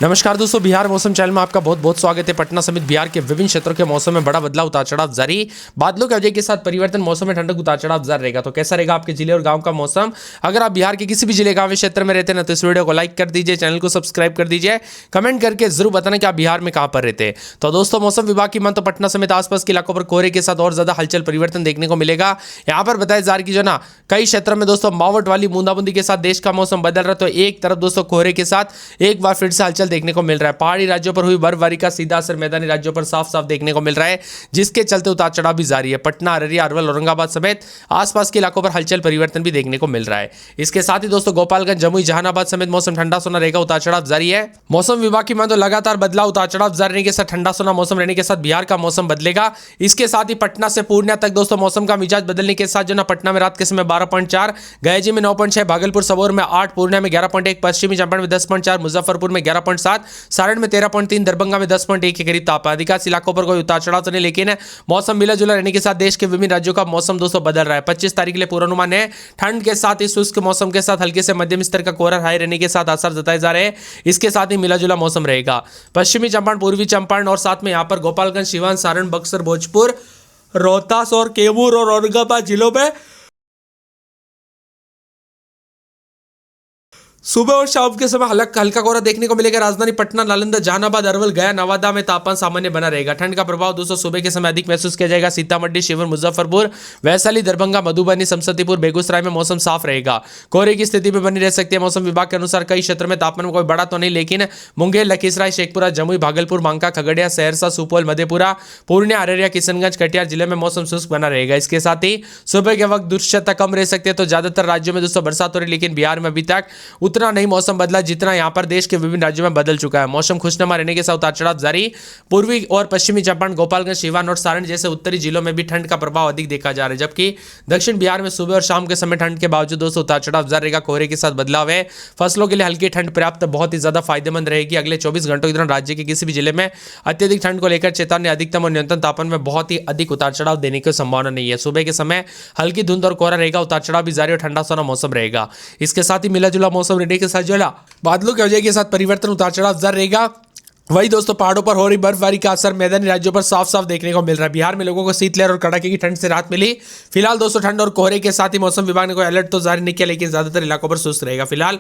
नमस्कार दोस्तों, बिहार मौसम चैनल में आपका बहुत बहुत स्वागत है। पटना समेत बिहार के विभिन्न क्षेत्रों के मौसम में बड़ा बदलाव, उतार चढ़ाव जारी। बादलों की वजह के साथ परिवर्तन, मौसम में ठंडक, उतार चढ़ाव जारी रहेगा। तो कैसा रहेगा आपके जिले और गांव का मौसम? अगर आप बिहार के किसी भी जिले गांव क्षेत्र में रहते हैं ना, तो इस वीडियो को लाइक कर दीजिए, चैनल को सब्सक्राइब कर दीजिए, कमेंट करके जरूर बताना कि आप बिहार में कहां पर रहते हैं। तो दोस्तों, मौसम विभाग की मान तो पटना समेत आसपास के इलाकों पर कोहरे के साथ और ज्यादा हलचल परिवर्तन देखने को मिलेगा। यहाँ पर बताया जा रहा है कि जो ना कई क्षेत्रों में दोस्तों मावट वाली बूंदाबूंदी के साथ देश का मौसम बदल रहा है। तो एक तरफ दोस्तों कोहरे के साथ एक बार फिर से हलचल देखने को मिल रहा है। पहाड़ी राज्यों पर हुई बर्फबारी का सीधा असर मैदानी राज्यों पर साफ साफ देखने को मिल रहा है, जिसके चलते उतार चढ़ाव भी जारी है। पटना, अररिया, अरवल, औरंगाबाद समेत आसपास के इलाकों पर हलचल परिवर्तन भी देखने को मिल रहा है। इसके साथ ही दोस्तों गोपालगंज, जमुई, जहानाबाद समेत मौसम ठंडा सोना रहेगा, उतार चढ़ाव जारी है। मौसम विभाग की मान तो लगातार बदलाव, उतार चढ़ाव जारी रहने के साथ ठंडा सोना मौसम रहने के साथ बिहार का मौसम बदलेगा। इसके साथ ही पटना से पूर्णिया तक दोस्तों मौसम का मिजाज बदलने के साथ जो ना पटना में रात के समय 12.4, गया में 9.6, भागलपुर सबौर में 8, पूर्णिया में 11.1, पश्चिमी चंपारण में 10.4, मुजफ्फरपुर में 11.7, सारण में 13.3, दरभंगा में 10.1 के करीब तापमान। अधिकांश इलाकों पर कोई उतार चढ़ाव तो नहीं, लेकिन मौसम मिला जुला रहने के साथ देश के विभिन्न राज्यों का मौसम दोस्तों बदल रहा है। 25 तारीख के लिए पूर्वानुमान है। ठंड के साथ ही शुष्क मौसम के साथ हल्के से मध्यम स्तर का कोहरा हाई रहने के साथ आसार जताए जा रहे हैं। इसके साथ ही मिला जुला मौसम रहेगा। पश्चिमी चंपारण, पूर्वी चंपारण और साथ में यहां पर गोपालगंज, सिवान, सारण, बक्सर, भोजपुर, रोहतास और कैमूर और औरंगाबाद जिलों में सुबह और शाम के समय हल्का कोहरा देखने को मिलेगा। राजधानी पटना, नालंदा, जहानाबाद, अरवल, गया, नवादा में तापमान सामान्य बना रहेगा। ठंड का प्रभाव दोस्तों सुबह के समय अधिक महसूस किया जाएगा। सीतामढ़ी, शिवहर, मुजफ्फरपुर, वैशाली, दरभंगा, मधुबनी, समस्तीपुर, बेगूसराय में मौसम साफ रहेगा। कोहरे की स्थिति में बनी रह सकती है। मौसम विभाग के अनुसार कई क्षेत्रों में तापमान में कोई बड़ा तो नहीं, लेकिन मुंगेर, लखीसराय, शेखपुरा, जमुई, भागलपुर, बांका, खगड़िया, सहरसा, सुपौल, मधेपुरा, पूर्णिया, अररिया, किशनगंज, कटिहार जिले में मौसम शुष्क बना रहेगा। इसके साथ ही सुबह के वक्त दृश्यता कम रह सकती है। तो ज्यादातर राज्यों में दोस्तों बरसात हो रही है, लेकिन बिहार में अभी तक उतना नहीं मौसम बदला जितना यहां पर देश के विभिन्न राज्यों में बदल चुका है। मौसम खुशनुमा रहने के साथ उतार चढ़ाव जारी। पूर्वी और पश्चिमी चंपारण, गोपालगंज, सिवान और सारण जैसे उत्तरी जिलों में भी ठंड का प्रभाव अधिक देखा जा रहा है, जबकि दक्षिण बिहार में सुबह और शाम के समय ठंड के बावजूद दोस्तों उतार चढ़ाव जारी रहेगा। कोहरे के साथ बदलाव है। फसलों के लिए हल्की ठंड पर्याप्त बहुत ही ज्यादा फायदेमंद रहेगी। अगले 24 घंटों के दौरान राज्य के किसी भी जिले में अत्यधिक ठंड को लेकर चेतावनी। अधिकतम और न्यूनतम तापमान में बहुत ही अधिक उतार चढ़ाव देने की संभावना नहीं है। सुबह के समय हल्की धुंध और कोहरा रहेगा। उतार चढ़ाव भी जारी और ठंडा सोना मौसम रहेगा। इसके साथ ही मिला जुला मौसम रहने के साथ जो बादलों की वजह के साथ परिवर्तन, उतार चढ़ाव जारी रहेगा। वही दोस्तों पहाड़ों पर हो रही बर्फबारी का असर मैदानी राज्यों पर साफ साफ देखने को मिल रहा है। बिहार में लोगों को शीतलहर और कड़ाके की ठंड से राहत मिली। फिलहाल दोस्तों ठंड और कोहरे के साथ ही मौसम विभाग ने कोई अलर्ट तो जारी नहीं किया, लेकिन ज्यादातर इलाकों पर शुष्क रहेगा। फिलहाल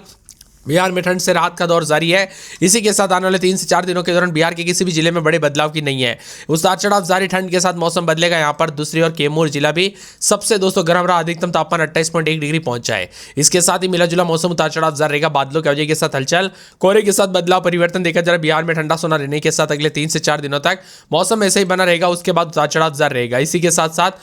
बिहार में ठंड से राहत का दौर जारी है। इसी के साथ आने वाले 3 से 4 दिनों के दौरान बिहार के किसी भी जिले में बड़े बदलाव की नहीं है। उतार चढ़ाव जारी, ठंड के साथ मौसम बदलेगा। यहाँ पर दूसरी और कैमूर जिला भी सबसे दोस्तों गर्म रहा। अधिकतम तापमान 28.1 डिग्री पहुंचा है। इसके साथ ही मिला जुला मौसम, उतार चढ़ाव जारी रहेगा। बादलों की वजह के साथ हलचल, कोहरे के साथ बदलाव, परिवर्तन देखा जा रहा है। बिहार में ठंडा सोना रहने के साथ अगले 3 से 4 दिनों तक मौसम ऐसे ही बना रहेगा। उसके बाद उतार चढ़ाव जारी रहेगा। इसी के साथ साथ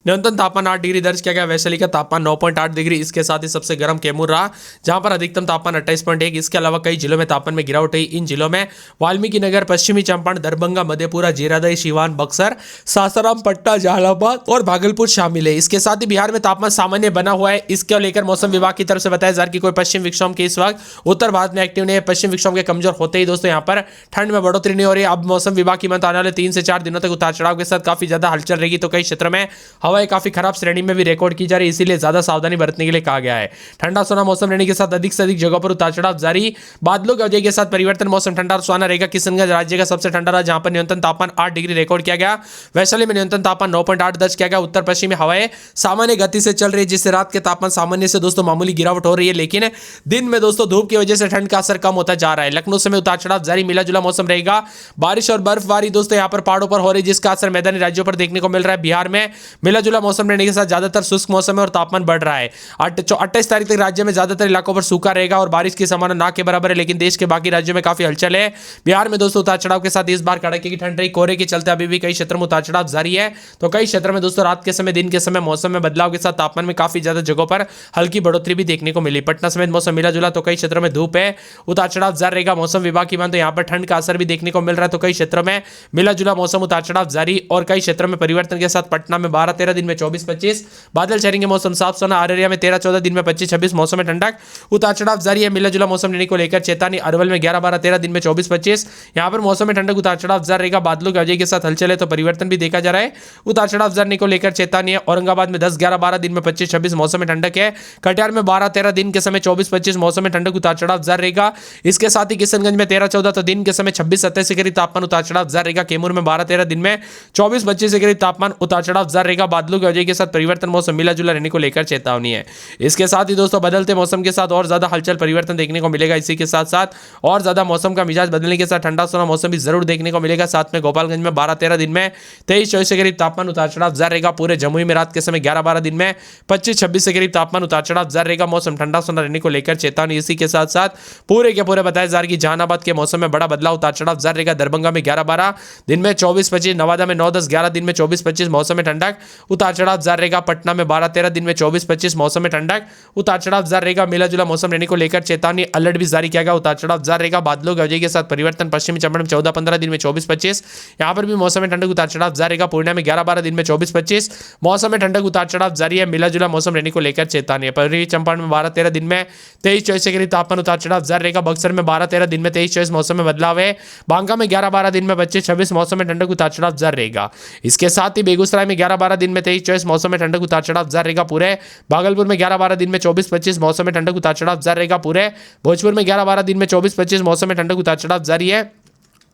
न्यूनतम तापमान 8 डिग्री दर्ज किया गया। वैशाली का तापमान 9.8 डिग्री। इसके साथ ही सबसे गर्म कैमूर रहा, जहां पर अधिकतम तापमान 28.1। इसके अलावा कई जिलों में तापमान में गिरावट हुई। इन जिलों में वाल्मीकि नगर, पश्चिमी चंपारण, दरभंगा, मधेपुरा, जीरादेई, सिवान, बक्सर, सासाराम, पटना, जहानाबाद और भागलपुर शामिल है। इसके साथ ही बिहार में तापमान सामान्य बना हुआ है। इसके लेकर मौसम विभाग की तरफ से बताया जा रहा है कि कोई पश्चिम विक्षोभ के इस वक्त उत्तर भारत में एक्टिव नहीं है। पश्चिम विक्षोभ के कमजोर होते ही दोस्तों यहाँ पर ठंड में बढ़ोतरी नहीं हो रही है। अब मौसम विभाग की आने वाले 3 से 4 दिनों तक उतार चढ़ाव के साथ काफी ज्यादा हलचल रहेगी। तो कई क्षेत्रों में हवाएं काफी खराब श्रेणी में भी रिकॉर्ड की जा रही है, इसीलिए ज्यादा सावधानी बरतने के लिए कहा गया है। ठंडा सोना मौसम रहने के साथ अधिक से अधिक जगहों पर उतार चढ़ाव जारी। बादलों की वजह के साथ परिवर्तन, मौसम ठंडा और सुहाना रहेगा। किशनगंज राज्य का सबसे ठंडा रहा, जहां पर न्यूनतम तापमान 8 डिग्री रिकॉर्ड किया गया। वैशाली में न्यूनतम तापमान 9.8 दर्ज किया गया। उत्तर पश्चिमी हवाएं सामान्य गति से चल रही है, जिससे रात के तापमान सामान्य से दोस्तों मामूली गिरावट हो रही है, लेकिन दिन में दोस्तों धूप की वजह से ठंड का असर कम होता जा रहा है। लखनऊ में उतार चढ़ाव जारी, मिला जुला मौसम रहेगा। बारिश और बर्फबारी दोस्तों यहाँ पर पहाड़ों पर हो रही है, जिसका असर मैदानी राज्यों पर देखने को मिल रहा है। बिहार में मिला जुला मौसम रहने के साथ ज्यादातर शुष्क मौसम है और तापमान बढ़ रहा है। 28 तारीख तक राज्य में ज्यादातर इलाकों पर सूखा रहेगा और बारिश की संभावना ना के बराबर है, लेकिन देश के बाकी राज्यों में काफी हलचल है। बिहार में दोस्तों उतार चढ़ाव के साथ इस बार कड़ाके की ठंड रही। कोहरे के चलते अभी भी कई क्षेत्रों में उतार चढ़ाव जारी है। तो कई क्षेत्रों में दोस्तों रात के समय, दिन के समय मौसम में बदलाव के साथ तापमान में काफी ज्यादा जगहों पर हल्की बढ़ोतरी भी देखने को मिली। पटना समेत मौसम मिला जुला, तो कई क्षेत्रों में धूप है, उतार चढ़ाव जारी रहेगा। मौसम विभाग की मान तो यहाँ पर ठंड का असर भी देखने को मिल रहा है। तो कई क्षेत्रों में मिला जुला मौसम, उतार चढ़ाव जारी और कई क्षेत्रों में परिवर्तन के साथ पटना में 12-13 दिन में 24-25 बादल छाएंगे, मौसम साफ सोना। अररिया में 13-14 दिन में 25-26 मौसम में ठंडक उतार चढ़ाव जारी है। मिला जुला मौसम रहने को लेकर चेतावनी। अरवल में 11-12-13 दिन में 24-25 यहां पर मौसम में ठंडक उतार चढ़ाव जारी रहेगा। बादलों की वजह के साथ हलचल है तो परिवर्तन भी देखा जा रहा है। उतार चढ़ाव जारी को लेकर चेतावनी है। औरंगाबाद में 10-11-12 दिन में 25-26 मौसम में ठंडक है। कटिहार में 12-13 दिन के समय 24-25 मौसम में ठंडक उतार चढ़ाव जारी रहेगा। इसके साथ ही किशनगंज में 13-14 तो दिन के समय 26-27 के करीब तापमान उतार चढ़ाव जारी रहेगा। कैमूर में 12-13 दिन में 24-25 के करीब तापमान उतार चढ़ाव जारी रहेगा। बादलों की वजह के साथ परिवर्तन मौसम मिला जुला रहने को लेकर चेतावनी है। इसके साथ ही दोस्तों बदलते मौसम के साथ और ज्यादा हलचल परिवर्तन देखने को मिलेगा। इसी के साथ साथ और ज्यादा मौसम का मिजाज बदलने के साथ ठंडा सोना मौसम भी जरूर देखने को मिलेगा। साथ में गोपालगंज में 12-13 दिन में 23-24 के करीब तापमान उतार चढ़ाव जारी रहेगा। पूरे जमुई में रात के समय 11-12 दिन में 25-26 के करीब तापमान उतार चढ़ाव जारी रहेगा। मौसम ठंडा सोना रहने को लेकर चेतावनी। इसी के साथ साथ पूरे के पूरे बताया जा रहा है कि जहानाबाद के मौसम में बड़ा बदलाव उतार चढ़ाव जारी रहेगा। दरभंगा में 11-12 दिन में 24-25, नवादा में 9-10-11 दिन में 24-25 मौसम में ठंडक उतार चढ़ाव जारी रहेगा। पटना में 12-13 दिन में 24-25 मौसम में ठंडक उतार चढ़ाव जारी रहेगा। मिला जुला मौसम रहने को लेकर चेतावनी अलर्ट भी जारी किया गया। उतार चढ़ाव जारी रहेगा। बादलों की वजह के साथ परिवर्तन। पश्चिमी चंपारण में 14-15 दिन में 24-25 यहां पर भी मौसम में ठंडक उतार चढ़ाव जारी रहेगा। पूर्णिया में 11-12 दिन में 24-25 मौसम में ठंडक उतार चढ़ाव जारी है। मिला जुला मौसम रहने को लेकर चेतावनी है। पूर्वी चंपारण में 12-13 दिन में 23-24 के करीब तापमान उतार चढ़ाव जारी रहेगा। बक्सर में 12-13 दिन में 23-24 मौसम में बदलाव है। बांका में 11-12 दिन में 25-26 मौसम में ठंडक उतार चढ़ाव जारी रहेगा। इसके साथ ही बेगूसराय में 11-12 दिन में 23-24 मौसम में ठंडक उतार चढ़ाव जारी रहेगा। पूरे भागलपुर में 11-12 दिन में 24-25 मौसम में ठंडक उतार चढ़ाव जारी रहेगा। पूरे भोजपुर में 11-12 दिन में 24-25 मौसम में ठंडक उतार चढ़ाव जारी है।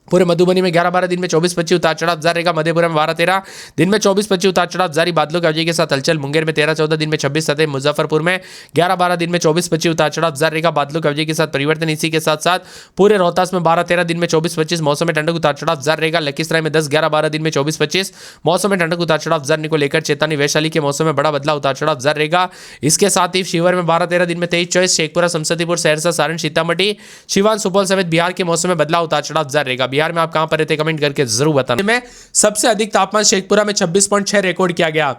पूरे मधुबनी में 11-12 दिन में 24-25 उतार चढ़ाव जारी रहेगा। मधेपुरा में 12-13 दिन में 24-25 उतार चढ़ाव जारी। बादलों की वजह के साथ हलचल। मुंगेर में 13-14 दिन में 26-27, मुजफ्फरपुर में 11-12 दिन में 24-25 उतार चढ़ाव जारी रहेगा। बादलों की वजह के साथ परिवर्तन। इसी के साथ साथ पूरे रोहतास में 12-13 दिन में 24-25 मौसम में ठंडक उतार चढ़ाव जारी रहेगा। लखीसराय में 10-11-12 दिन में 24-25 मौसम में ठंडक उतार चढ़ाव जारी को लेकर चेतावनी। वैशाली के मौसम में बड़ा बदलाव उतार चढ़ाव जारी रहेगा। इसके साथ ही शिवहर में 12-13 दिन में 23-24, शेखपुरा, समस्तीपुर, सहरसा, सारण, सीतामढ़ी, सिवान, सुपौल समेत बिहार के मौसम में बदलाव उतार चढ़ाव जारी रहेगा। बिहार में आप कहां पर रहते कमेंट करके जरूर बताना। में सबसे अधिक तापमान शेखपुरा में 26.6 रिकॉर्ड किया गया।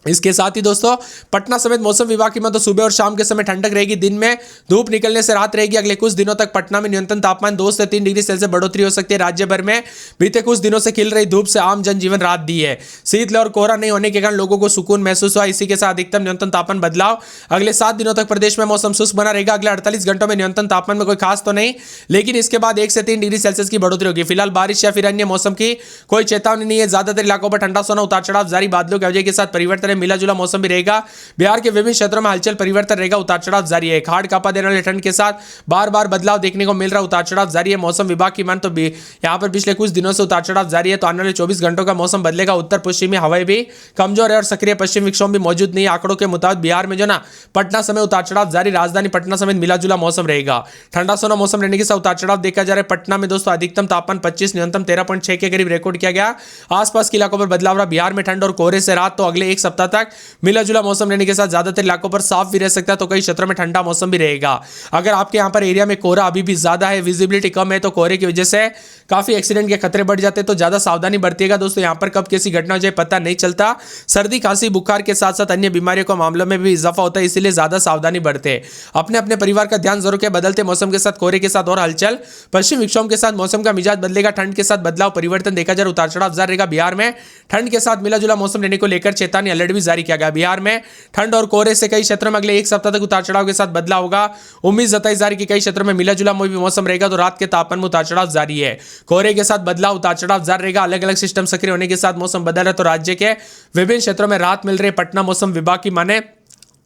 इसके साथ ही दोस्तों पटना समेत मौसम विभाग की तो सुबह और शाम के समय ठंडक रहेगी। दिन में धूप निकलने से रात रहेगी। अगले कुछ दिनों तक पटना में न्यूनतम तापमान 2 से 3 डिग्री सेल्सियस बढ़ोतरी हो सकती है। राज्य भर में बीते कुछ दिनों से खिल रही धूप से आम जनजीवन राहत दी है। शीतलहर और कोहरा नहीं होने के कारण लोगों को सुकून महसूस हुआ। इसी के साथ अधिकतम न्यूनतम तापमान बदलाव। अगले 7 दिनों तक प्रदेश में मौसम शुष्क बना रहेगा। अगले 48 घंटों में न्यूनतम तापमान में कोई खास तो नहीं, लेकिन इसके बाद 1 से 3 डिग्री सेल्सियस की बढ़ोतरी होगी। फिलहाल बारिश या फिर अन्य मौसम की कोई चेतावनी नहीं है। ज्यादातर इलाकों पर ठंडा सोना उतार चढ़ाव जारी। बादलों की वजह के साथ परिवर्तन है। मिला जुला मौसम रहेगा। बिहार के विभिन्न क्षेत्रों में हलचल परिवर्तन रहेगा। उतार चढ़ाव जारी है। खाड़ कापा देने वाले ठंड के साथ बार बार बदलाव देखने को मिल रहा है। उतार चढ़ाव जारी है। मौसम विभाग की मान तो यहां पर पिछले कुछ दिनों से उतार चढ़ाव जारी है। तो आने वाले 24 घंटों का मौसम बदलेगा। उत्तर पश्चिमी हवाएं भी कमजोर है और सक्रिय पश्चिम विक्षोभ भी मौजूद नहीं है। आंकड़ों के मुताबिक बिहार में जो ना पटना समय उतार चढ़ाव जारी। राजधानी पटना समेत मिला जुला मौसम रहेगा। ठंडा सोना मौसम रहने के साथ उतार चढ़ाव देखा जा रहा है। पटना में दोस्तों अधिकतम तापमान 25, न्यूनतम 13.6 के करीब रिकॉर्ड किया गया। आसपास के इलाकों पर बदलाव रहा। बिहार में ठंड और कोहरे से रात। तो अगले एक सप्ताह तक मिला जुला मौसम रहने के साथ ज्यादातर इलाकों पर साफ भी रह सकता है तो कई क्षेत्रों में ठंडा मौसम भी रहेगा। अगर आपके यहां पर एरिया में कोहरा अभी भी ज्यादा है, विजिबिलिटी कम है, तो कोहरे की वजह से काफी एक्सीडेंट के खतरे बढ़ जाते हैं। तो ज्यादा सावधानी बरतिएगा दोस्तों। यहां पर कब कैसी घटना हो जाए पता नहीं चलता। सर्दी, खांसी, बुखार के साथ साथ अन्य बीमारियों के मामलों में भी इजाफा होता है, इसलिए ज्यादा सावधानी बरते। अपने अपने परिवार का ध्यान जरूर रखें। बदलते मौसम के साथ कोहरे के साथ और हलचल। पश्चिम विक्षोभ के साथ मौसम का मिजाज बदलेगा। ठंड के साथ बदलाव, परिवर्तन देखा जा रहा है। उतार चढ़ाव जारी रहेगा। बिहार में ठंड के साथ मिला जुला मौसम रहने को लेकर चेतावनी अलर्ट भी जारी किया गया। बिहार में ठंड और कोहरे से कई क्षेत्रों में अगले एक सप्ताह तक उतार चढ़ाव के साथ बदलाव होगा। उम्मीद जताई जा रही कि कई क्षेत्रों में मिला जुला मौसम रहेगा। तो रात के तापमान में उतार चढ़ाव जारी है। कोहरे के साथ बदलाव, उतार चढ़ाव जारी रहेगा। अलग अलग सिस्टम सक्रिय होने के साथ मौसम बदल रहा है। तो राज्य के विभिन्न क्षेत्रों में राहत मिल रही है। पटना मौसम विभाग की माने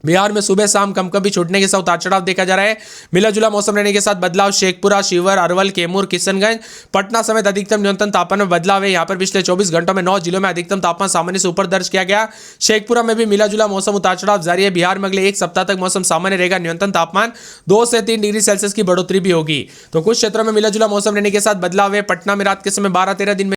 बिहार में सुबह शाम कभी छूटने के साथ उतार चढ़ाव देखा जा रहा है। मिला जुला मौसम रहने के साथ बदलाव। शेखपुरा, शिवहर, अरवल, कैमूर, किशनगंज, पटना समेत अधिकतम न्यूनतम तापमान में बदलाव है। यहां पर पिछले 24 घंटों में 9 जिलों में अधिकतम तापमान सामान्य से ऊपर दर्ज किया गया। शेखपुरा में भी मिला जुला मौसम उतार चढ़ाव जारी है। बिहार में अगले एक सप्ताह तक मौसम सामान्य रहेगा। न्यूनतम तापमान 2 से 3 डिग्री सेल्सियस की बढ़ोतरी भी होगी। तो कुछ क्षेत्रों में मिला जुला मौसम रहने के साथ बदलाव है। पटना में रात के समय 12-13 दिन में